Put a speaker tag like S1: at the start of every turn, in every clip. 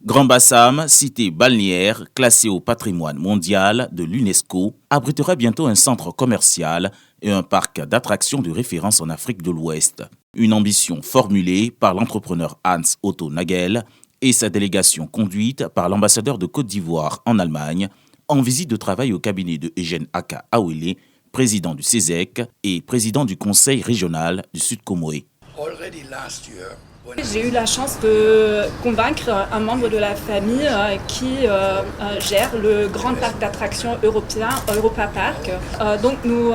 S1: Grand Bassam, cité balnéaire classée au patrimoine mondial de l'UNESCO, abritera bientôt un centre commercial et un parc d'attractions de référence en Afrique de l'Ouest. Une ambition formulée par l'entrepreneur Hans Otto Nagel et sa délégation conduite par l'ambassadeur de Côte d'Ivoire en Allemagne en visite de travail au cabinet de Eugène Aka Awele, président du CESEC et président du Conseil régional du Sud Comoé.
S2: J'ai eu la chance de convaincre un membre de la famille qui gère le grand parc d'attractions européen, Europa Park. Donc nous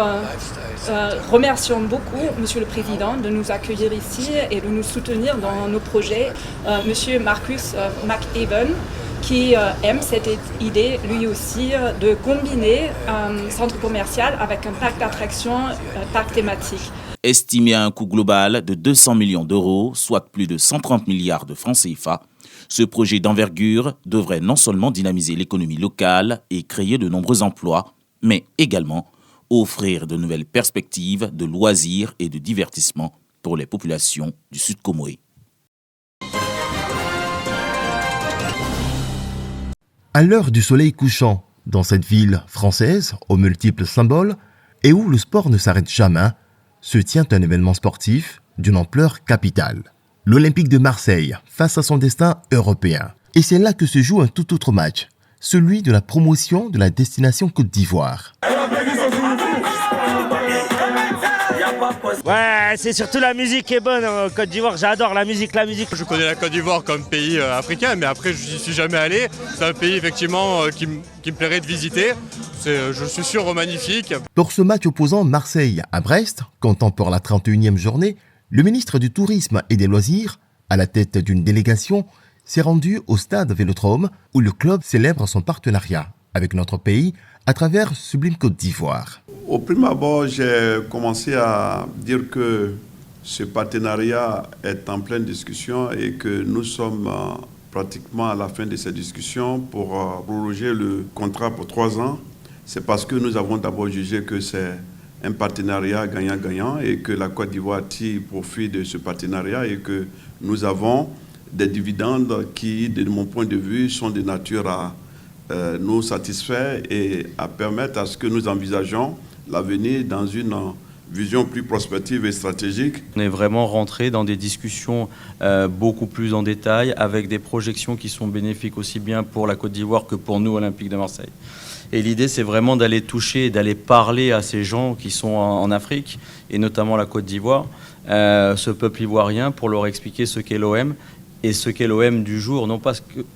S2: remercions beaucoup Monsieur le Président de nous accueillir ici et de nous soutenir dans nos projets. Monsieur Marcus McEwen qui aime cette idée lui aussi de combiner un centre commercial avec un parc d'attractions, parc thématique.
S1: Estimé à un coût global de 200 millions d'euros, soit plus de 130 milliards de francs CFA, ce projet d'envergure devrait non seulement dynamiser l'économie locale et créer de nombreux emplois, mais également offrir de nouvelles perspectives de loisirs et de divertissement pour les populations du Sud Comoé.
S3: À l'heure du soleil couchant, dans cette ville française aux multiples symboles et où le sport ne s'arrête jamais, se tient un événement sportif d'une ampleur capitale. L'Olympique de Marseille face à son destin européen. Et c'est là que se joue un tout autre match, celui de la promotion de la destination Côte d'Ivoire.
S4: Ouais, c'est surtout la musique qui est bonne en Côte d'Ivoire, j'adore la musique.
S5: Je connais la Côte d'Ivoire comme pays africain, mais après je n'y suis jamais allé. C'est un pays effectivement qui me plairait de visiter. Je suis sûr magnifique.
S3: Pour ce match opposant Marseille à Brest, comptant pour la 31e journée, le ministre du Tourisme et des Loisirs, à la tête d'une délégation, s'est rendu au stade Vélodrome où le club célèbre son partenariat avec notre pays à travers Sublime Côte d'Ivoire.
S6: Au prime abord, j'ai commencé à dire que ce partenariat est en pleine discussion et que nous sommes pratiquement à la fin de ces discussions pour prolonger le contrat pour 3 ans. C'est parce que nous avons d'abord jugé que c'est un partenariat gagnant-gagnant et que la Côte d'Ivoire tire profit de ce partenariat et que nous avons des dividendes qui, de mon point de vue, sont de nature à nous satisfaire et à permettre à ce que nous envisageons l'avenir dans une vision plus prospective et stratégique.
S7: On est vraiment rentré dans des discussions beaucoup plus en détail avec des projections qui sont bénéfiques aussi bien pour la Côte d'Ivoire que pour nous, Olympique de Marseille. Et l'idée, c'est vraiment d'aller toucher, d'aller parler à ces gens qui sont en Afrique, et notamment la Côte d'Ivoire, ce peuple ivoirien, pour leur expliquer ce qu'est l'OM et ce qu'est l'OM du jour, non pas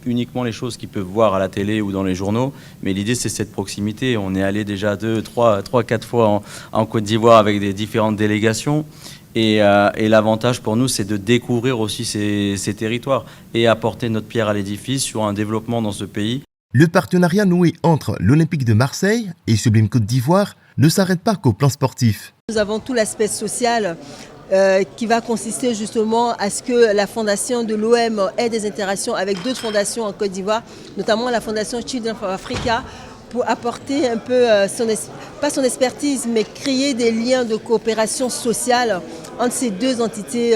S7: uniquement les choses qu'ils peuvent voir à la télé ou dans les journaux, mais l'idée, c'est cette proximité. On est allé déjà 2, 3, 4 fois en Côte d'Ivoire avec des différentes délégations. Et l'avantage pour nous, c'est de découvrir aussi ces territoires et apporter notre pierre à l'édifice sur un développement dans ce pays.
S3: Le partenariat noué entre l'Olympique de Marseille et Sublime Côte d'Ivoire ne s'arrête pas qu'au plan sportif.
S8: Nous avons tout l'aspect social qui va consister justement à ce que la fondation de l'OM ait des interactions avec d'autres fondations en Côte d'Ivoire, notamment la fondation Children for Africa, pour apporter un peu, pas son expertise, mais créer des liens de coopération sociale entre ces deux entités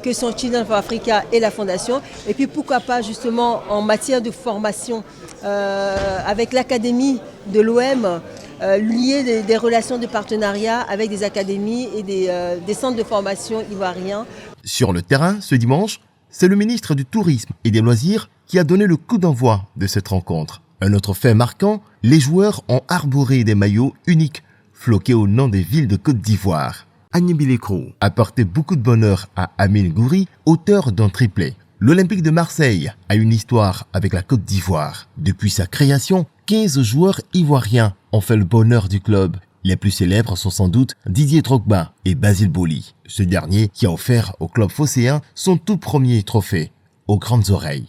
S8: que sont Children for Africa et la fondation. Et puis pourquoi pas justement en matière de formation avec l'académie de l'OM, lier des relations de partenariat avec des académies et des centres de formation ivoiriens.
S3: Sur le terrain, ce dimanche, c'est le ministre du Tourisme et des Loisirs qui a donné le coup d'envoi de cette rencontre. Un autre fait marquant, les joueurs ont arboré des maillots uniques, floqués au nom des villes de Côte d'Ivoire. Agné Bilécro a porté beaucoup de bonheur à Amine Gouiri, auteur d'un triplé. L'Olympique de Marseille a une histoire avec la Côte d'Ivoire. Depuis sa création, 15 joueurs ivoiriens ont fait le bonheur du club. Les plus célèbres sont sans doute Didier Drogba et Basile Boli. Ce dernier qui a offert au club phocéen son tout premier trophée, aux grandes oreilles.